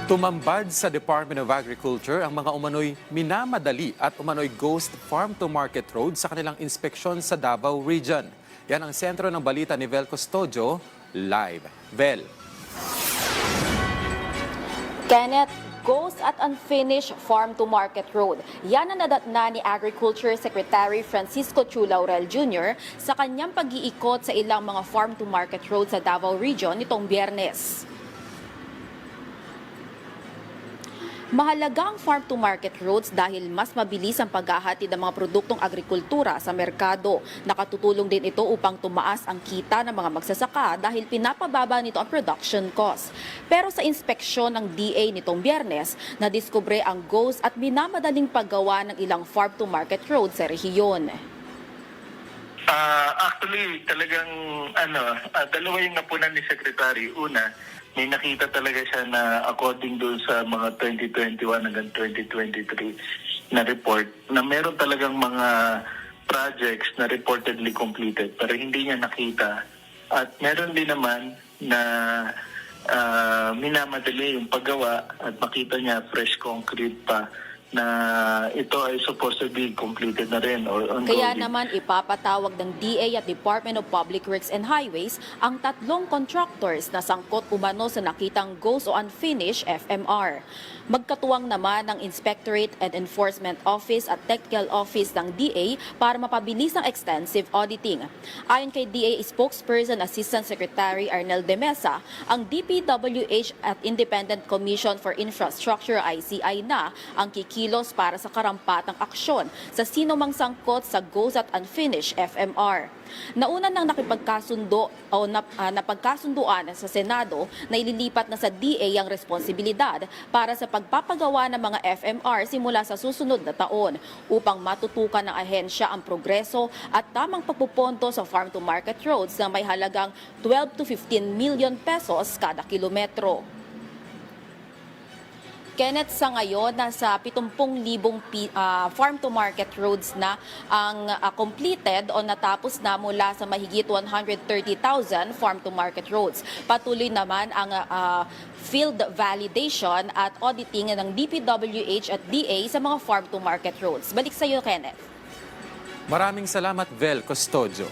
Tumambad sa Department of Agriculture ang mga umano'y minamadali at umano'y ghost farm-to-market road sa kanilang inspeksyon sa Davao Region. Yan ang sentro ng balita ni Vel Custodio, live. Vel. Kenneth, ghost at unfinished farm-to-market road. Yan ang nadatna ni Agriculture Secretary Francisco Chu Laurel Jr. sa kanyang pag-iikot sa ilang mga farm-to-market road sa Davao Region nitong Biyernes. Mahalaga ang farm-to-market roads dahil mas mabilis ang paghahatid ng mga produktong agrikultura sa merkado. Nakatutulong din ito upang tumaas ang kita ng mga magsasaka dahil pinapababa nito ang production cost. Pero sa inspeksyon ng DA nitong Biyernes, nadiskubre ang ghost at minamadaling paggawa ng ilang farm-to-market roads sa rehiyon. Actually, talagang dalawa yung napunan ni Secretary. Una, may nakita talaga siya na according doon sa mga 2021 hanggang 2023 na report na meron talagang mga projects na reportedly completed pero hindi niya nakita. At meron din naman na minamadali yung paggawa at makita niya fresh concrete pa na ito ay supposed to be completed na rin or ongoing. Kaya naman ipapatawag ng DA at Department of Public Works and Highways ang tatlong contractors na sangkot umano sa nakitang ghost o unfinished FMR. Magkatuwang naman ang Inspectorate and Enforcement Office at Technical Office ng DA para mapabilis ang extensive auditing. Ayon kay DA spokesperson Assistant Secretary Arnel de Mesa, ang DPWH at Independent Commission for Infrastructure ICI na ang kikilos para sa karampatang aksyon sa sinumang sangkot sa ghost at unfinished FMR. Nauna nang nakipagkasundo o napagkasunduan sa Senado na ililipat na sa DA ang responsibilidad para sa pagpapagawa ng mga FMR simula sa susunod na taon upang matutukan ng ahensya ang progreso at tamang pagpuponto sa farm-to-market roads na may halagang 12 to 15 million pesos kada kilometro. Kenneth, sa ngayon, nasa 70,000 farm-to-market roads na ang completed o natapos na mula sa mahigit 130,000 farm-to-market roads. Patuloy naman ang field validation at auditing ng DPWH at DA sa mga farm-to-market roads. Balik sa iyo, Kenneth. Maraming salamat, Vel Custodio.